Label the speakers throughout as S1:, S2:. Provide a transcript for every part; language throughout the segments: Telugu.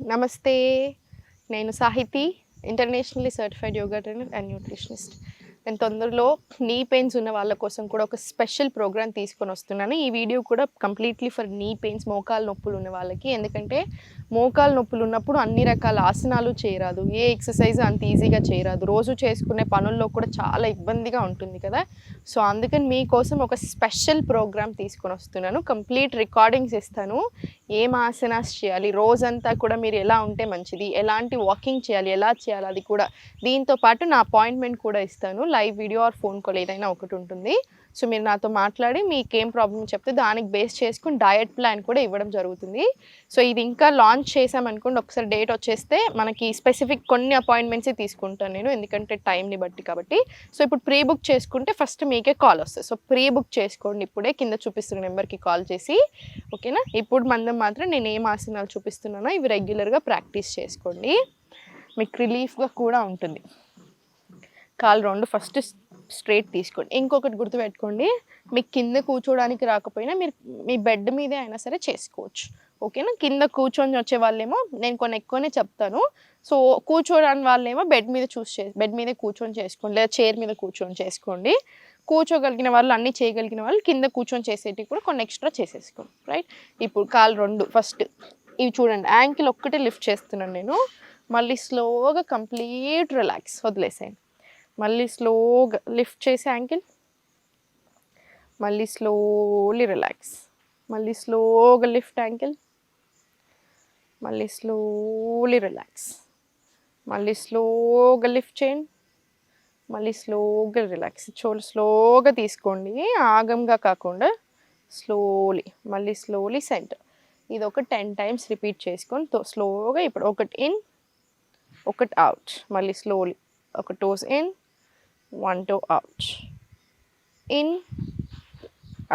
S1: నమస్తే. నేను Sahithi, internationally certified yoga trainer and nutritionist. నేను తొందరలో నీ పెయిన్స్ ఉన్న వాళ్ళ కోసం కూడా ఒక స్పెషల్ ప్రోగ్రామ్ తీసుకొనొస్తున్నాను. ఈ వీడియో కూడా కంప్లీట్‌లీ ఫర్ నీ పెయిన్స్, మోకాలు నొప్పులు ఉన్న వాళ్ళకి. ఎందుకంటే మోకాలు నొప్పులు ఉన్నప్పుడు అన్ని రకాల ఆసనాలు చేయరాదు. ఏ ఎక్సర్‌సైజ్ అంత ఈజీగా చేయరాదు. రోజు చేసుకునే పనుల్లో కూడా చాలా ఇబ్బందిగా ఉంటుంది కదా! సో, అందుకని మీకోసం ఒక స్పెషల్ ప్రోగ్రామ్ తీసుకొనొస్తున్నాను. కంప్లీట్ రికార్డింగ్స్ ఇస్తాను. ఏం ఆసనాస్ చేయాలి, రోజంతా కూడా మీరు ఎలా ఉంటే మంచిది, ఎలాంటి వాకింగ్ చేయాలి, ఎలా చేయాలి అది కూడా. దీంతో పాటు నా అపాయింట్మెంట్ కూడా ఇస్తాను. Live video or phone call ఏదైనా ఒకటి ఉంటుంది. సో, మీరు నాతో మాట్లాడి మీకేం ప్రాబ్లమ్ చెప్తే దానికి బేస్ చేసుకొని డయట్ ప్లాన్ కూడా ఇవ్వడం జరుగుతుంది. సో, ఇది ఇంకా లాంచ్ చేశామనుకోండి, ఒకసారి డేట్ వచ్చేస్తే మనకి స్పెసిఫిక్ కొన్ని అపాయింట్మెంట్సే తీసుకుంటాను నేను. ఎందుకంటే టైంని బట్టి కాబట్టి. సో, ఇప్పుడు ప్రీ బుక్ చేసుకుంటే ఫస్ట్ మీకే కాల్ వస్తది. సో, ప్రీ బుక్ చేసుకోండి ఇప్పుడే కింద చూపిస్తున్న నెంబర్‌కి కాల్ చేసి. ఓకేనా? ఇప్పుడు మందం మాత్రం నేను ఏం ఆసనాలు చూపిస్తున్నానో ఇవి రెగ్యులర్‌గా ప్రాక్టీస్ చేసుకోండి. మీకు రిలీఫ్‌గా కూడా ఉంటుంది. కాళ్ళు 2 ఫస్ట్ స్ట్రెయిట్ తీసుకోండి. ఇంకొకటి గుర్తుపెట్టుకోండి, మీకు కింద కూర్చోడానికి రాకపోయినా మీరు మీ బెడ్ మీదే అయినా సరే చేసుకోవచ్చు. ఓకేనా? కింద కూర్చొని వచ్చే వాళ్ళేమో నేను కొన్ని ఎక్కువనే చెప్తాను. సో, కూర్చోరాని వాళ్ళేమో బెడ్ మీదే కూర్చొని చేసుకోండి. లేదా చైర్ మీద కూర్చొని చేసుకోండి. కూర్చోగలిగిన వాళ్ళు, అన్నీ చేయగలిగిన వాళ్ళు కింద కూర్చొని చేసేటివి కూడా కొన్ని ఎక్స్‌ట్రా చేసేసుకోండి. రైట్? ఇప్పుడు కాళ్ళు 2 ఫస్ట్ ఇవి చూడండి. యాంకిల్ ఒక్కటే లిఫ్ట్ చేస్తున్నాను నేను. మళ్ళీ స్లోగా కంప్లీట్ రిలాక్స్ వదిలేసేయండి. మళ్ళీ స్లోగా లిఫ్ట్ చేసి యాంకిల్, మళ్ళీ స్లోలీ రిలాక్స్, మళ్ళీ స్లోగా లిఫ్ట్ యాంకిల్, మళ్ళీ స్లోలీ రిలాక్స్, మళ్ళీ స్లోగా లిఫ్ట్ చేయండి, మళ్ళీ స్లోగా రిలాక్స్. స్లోగా తీసుకోండి, ఆగంగా కాకుండా స్లోలీ. మళ్ళీ స్లోలీ సెంటర్. ఇది ఒక 10 టైమ్స్ రిపీట్ చేసుకొని స్లోగా ఇప్పుడు ఒకటి ఇన్, ఒకటి అవుట్. మళ్ళీ స్లోలీ ఒక toes in, 1 toe out, in,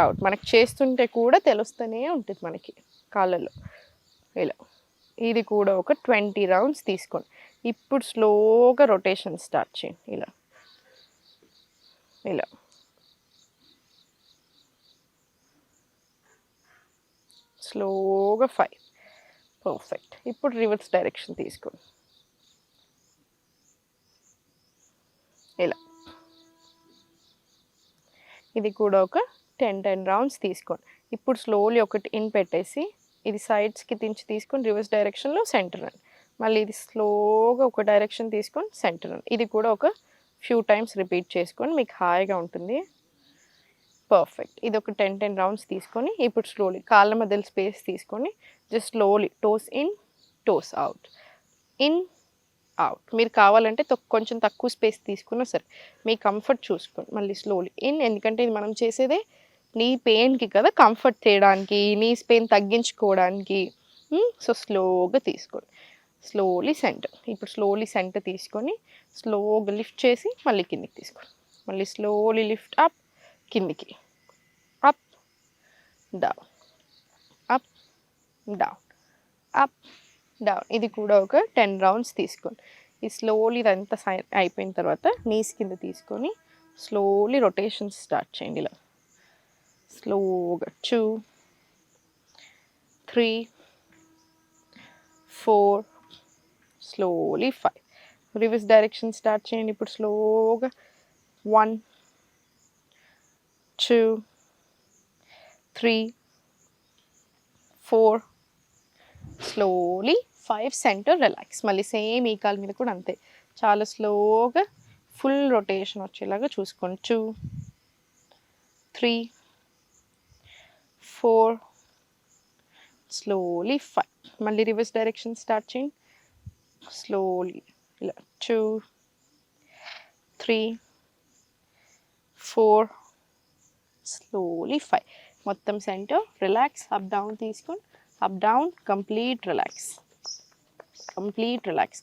S1: out. మనకు చేస్తుంటే కూడా తెలుస్తూనే ఉంటుంది మనకి కాళ్ళలో. ఇలా ఇది కూడా ఒక 20 రౌండ్స్ తీసుకోండి. ఇప్పుడు స్లోగా రొటేషన్ స్టార్ట్ చేయండి. ఇలా ఇలా స్లోగా 5. పర్ఫెక్ట్. ఇప్పుడు రివర్స్ డైరెక్షన్ తీసుకోండి. ఇలా ఇది కూడా ఒక 10 రౌండ్స్ తీసుకోండి. ఇప్పుడు స్లోలీ ఒకటి ఇన్ పెట్టేసి ఇది సైడ్స్‌కి దించి తీసుకొని రివర్స్ డైరెక్షన్‌లో సెంటర్ రండి. మళ్ళీ ఇది స్లోగా ఒక డైరెక్షన్ తీసుకొని సెంటర్ రండి. ఇది కూడా ఒక ఫ్యూ టైమ్స్ రిపీట్ చేసుకోండి. మీకు హాయిగా ఉంటుంది. పర్ఫెక్ట్. ఇది ఒక 10 రౌండ్స్ తీసుకొని ఇప్పుడు స్లోలీ కాళ్ళ మధ్యలో స్పేస్ తీసుకొని just slowly toes in, toes out, in, out. మీరు కావాలంటే కొంచెం తక్కువ స్పేస్ తీసుకున్నా సరే మీ కంఫర్ట్ చూసుకోండి. మళ్ళీ స్లోలీ ఇన్, ఎందుకంటే ఇది మనం చేసేదే నీ పెయిన్‌కి కదా, కంఫర్ట్ చేయడానికి, నీస్ పెయిన్ తగ్గించుకోవడానికి. సో, స్లోగా తీసుకోండి. Slowly centre. ఇప్పుడు స్లోలీ సెంటర్ తీసుకొని స్లోగా లిఫ్ట్ చేసి మళ్ళీ కిందికి తీసుకోండి. మళ్ళీ స్లోలీ లిఫ్ట్ అప్, కిందికి, up, down, up, down, up, down. ఇది కూడా ఒక 10 రౌండ్స్ తీసుకోండి. ఈ స్లోలీ ఇదంతా అయిపోయిన తర్వాత నీస్ కింద తీసుకొని స్లోలీ రొటేషన్స్ స్టార్ట్ చేయండి. ఇలా స్లోగా 2, 3, 4, స్లోలీ 5. రివర్స్ డైరెక్షన్ స్టార్ట్ చేయండి. ఇప్పుడు స్లోగా 1, 2, 3, 4, స్లోలీ 5 సెంటర్ రిలాక్స్. మళ్ళీ సేమ్ ఈ కాలు మీద కూడా అంతే. చాలా స్లోగా ఫుల్ రొటేషన్ వచ్చేలాగా చూసుకోండి. 2, 3, 4, స్లోలీ 5. మళ్ళీ రివర్స్ డైరెక్షన్ స్టార్ట్ చేయండి. స్లోలీ ఇలా 2, 3, 4, స్లోలీ 5. మొత్తం సెంటర్ రిలాక్స్. అప్ డౌన్ తీసుకోండి. Up down complete relax, complete relax.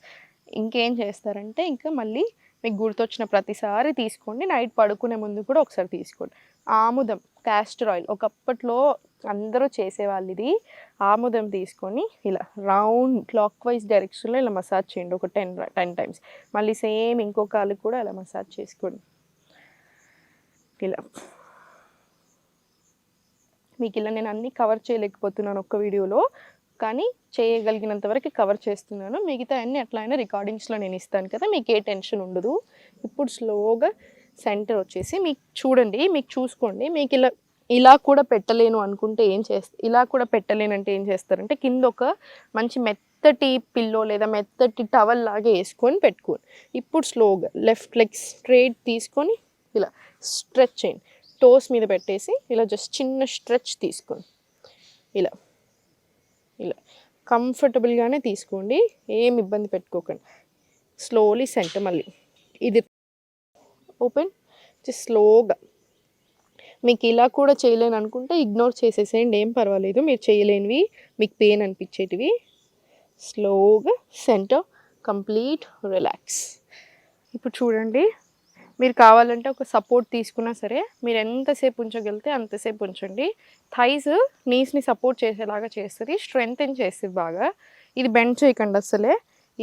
S1: ఇంకేం చేస్తారంటే ఇంకా మళ్ళీ మీకు గుర్తొచ్చిన ప్రతిసారి తీసుకోండి. నైట్ పడుకునే ముందు కూడా ఒకసారి తీసుకోండి. ఆముదం, క్యాస్టర్ ఆయిల్ ఒకప్పట్లో అందరూ చేసేవాళ్ళు ఇది. ఆముదం తీసుకొని ఇలా రౌండ్ క్లాక్ వైజ్ డైరెక్షన్‌లో ఇలా మసాజ్ చేయండి ఒక 10 టైమ్స్. మళ్ళీ సేమ్ ఇంకో కాలుకి కూడా ఇలా మసాజ్ చేసుకోండి. ఇలా మీకు ఇలా నేను అన్నీ కవర్ చేయలేకపోతున్నాను ఒక్క వీడియోలో. కానీ చేయగలిగినంత వరకు కవర్ చేస్తున్నాను. మిగతా అన్నీ ఎట్లా అయినా రికార్డింగ్స్లో నేను ఇస్తాను కదా, మీకు ఏ టెన్షన్ ఉండదు. ఇప్పుడు స్లోగా సెంటర్ వచ్చేసి మీకు చూడండి, మీకు చూసుకోండి. మీకు ఇలా ఇలా కూడా పెట్టలేను అనుకుంటే ఏం చేస్తారు, ఇలా కూడా పెట్టలేనంటే ఏం చేస్తారంటే కింద ఒక మంచి మెత్తటి పిల్లో లేదా మెత్తటి టవల్ లాగా వేసుకొని పెట్టుకోండి. ఇప్పుడు స్లోగా లెఫ్ట్ లెగ్ స్ట్రైట్ తీసుకొని ఇలా స్ట్రెచ్ చేయండి. టోస్ మీద పెట్టేసి ఇలా జస్ట్ చిన్న స్ట్రెచ్ తీసుకోండి. ఇలా ఇలా కంఫర్టబుల్గానే తీసుకోండి, ఏం ఇబ్బంది పెట్టుకోకండి. స్లోలీ సెంటర్ మళ్ళీ ఇది ఓపెన్, స్లోగా. మీకు ఇలా కూడా చేయలేను అనుకుంటే ఇగ్నోర్ చేసేసేయండి, ఏం పర్వాలేదు. మీరు చేయలేనివి, మీకు పెయిన్ అనిపించేటివి స్లోగా సెంటర్, కంప్లీట్ రిలాక్స్. ఇప్పుడు చూడండి, మీరు కావాలంటే ఒక సపోర్ట్ తీసుకున్నా సరే మీరు ఎంతసేపు ఉంచగలిగితే అంతసేపు ఉంచండి. థైస్ నీస్ని సపోర్ట్ చేసేలాగా చేస్తుంది, స్ట్రెంగ్తెన్ చేస్తుంది బాగా. ఇది బెండ్ చేయకండి అసలే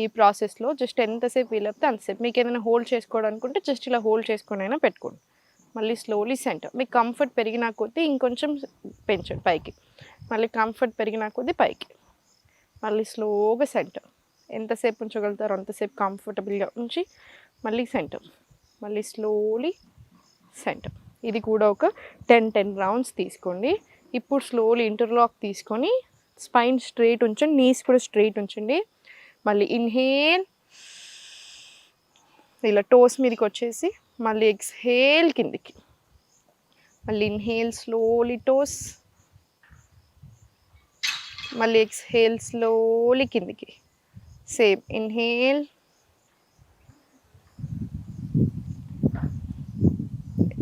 S1: ఈ ప్రాసెస్లో. జస్ట్ ఎంతసేపు వీలైతే అంతసేపు. మీకు ఏదైనా హోల్డ్ చేసుకోవడానుకుంటే జస్ట్ ఇలా హోల్డ్ చేసుకొని అయినా పెట్టుకోండి. మళ్ళీ స్లోలీ సెంటర్. మీకు కంఫర్ట్ పెరిగినా కొద్దీ ఇంకొంచెం పెంచండి పైకి. మళ్ళీ కంఫర్ట్ పెరిగినా కొద్దీ పైకి. మళ్ళీ స్లోగా సెంటర్. ఎంతసేపు ఉంచగలుగుతారో అంతసేపు కంఫర్టబుల్గా ఉంచి మళ్ళీ సెంటర్, మళ్ళీ స్లోలీ సెంటర్. ఇది కూడా ఒక 10 రౌండ్స్ తీసుకోండి. ఇప్పుడు స్లోలీ ఇంటర్లాక్ తీసుకొని స్పైన్ స్ట్రైట్ ఉంచండి, నీస్ కూడా స్ట్రైట్ ఉంచండి. మళ్ళీ ఇన్హేల్, ఇలా టోస్ మీదకి వచ్చేసి మళ్ళీ ఎక్స్హేల్ కిందికి. మళ్ళీ ఇన్హేల్ స్లోలీ టోస్, మళ్ళీ ఎక్స్హేల్ స్లోలీ కిందికి. సేమ్ ఇన్హేల్,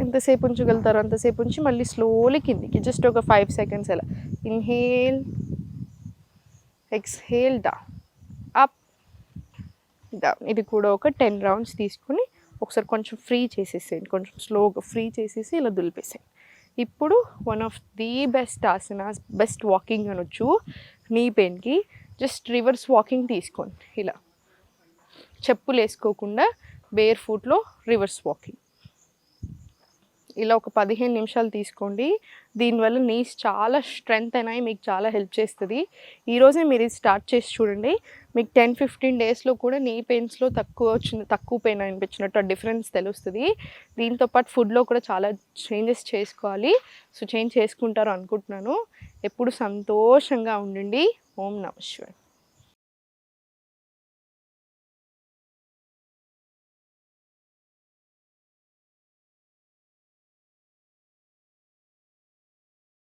S1: ఎంతసేపు ఉంచగలుగుతారో అంతసేపు ఉంచి మళ్ళీ స్లోలీ కిందికి. జస్ట్ ఒక 5 సెకండ్స్ అలా. Inhale, exhale, down, up, down. ఇది కూడా ఒక 10 రౌండ్స్ తీసుకుని ఒకసారి కొంచెం ఫ్రీ చేసేసేయండి, కొంచెం స్లోగా ఫ్రీ చేసేసి ఇలా దులిపేసేయండి. ఇప్పుడు one of the best asanas, best walking అనొచ్చు నీ పెయిన్కి. జస్ట్ రివర్స్ వాకింగ్ తీసుకోండి. ఇలా చెప్పులు వేసుకోకుండా బేర్ ఫుట్లో రివర్స్ వాకింగ్. ఇలా ఒక 15 నిమిషాలు తీసుకోండి. దీనివల్ల నీస్ చాలా స్ట్రెంగ్త్ అయినాయి, మీకు చాలా హెల్ప్ చేస్తుంది. ఈరోజే మీరు ఇది స్టార్ట్ చేసి చూడండి. మీకు 10-15 డేస్లో కూడా నీ పెయిన్స్లో తక్కువ పెయిన్ అనిపించినట్టు ఆ డిఫరెన్స్ తెలుస్తుంది. దీంతోపాటు ఫుడ్లో కూడా చాలా చేంజెస్ చేసుకోవాలి. సో చేంజ్ చేసుకుంటారు అనుకుంటున్నాను. ఎప్పుడు సంతోషంగా ఉండండి. ఓం నమః శివాయ.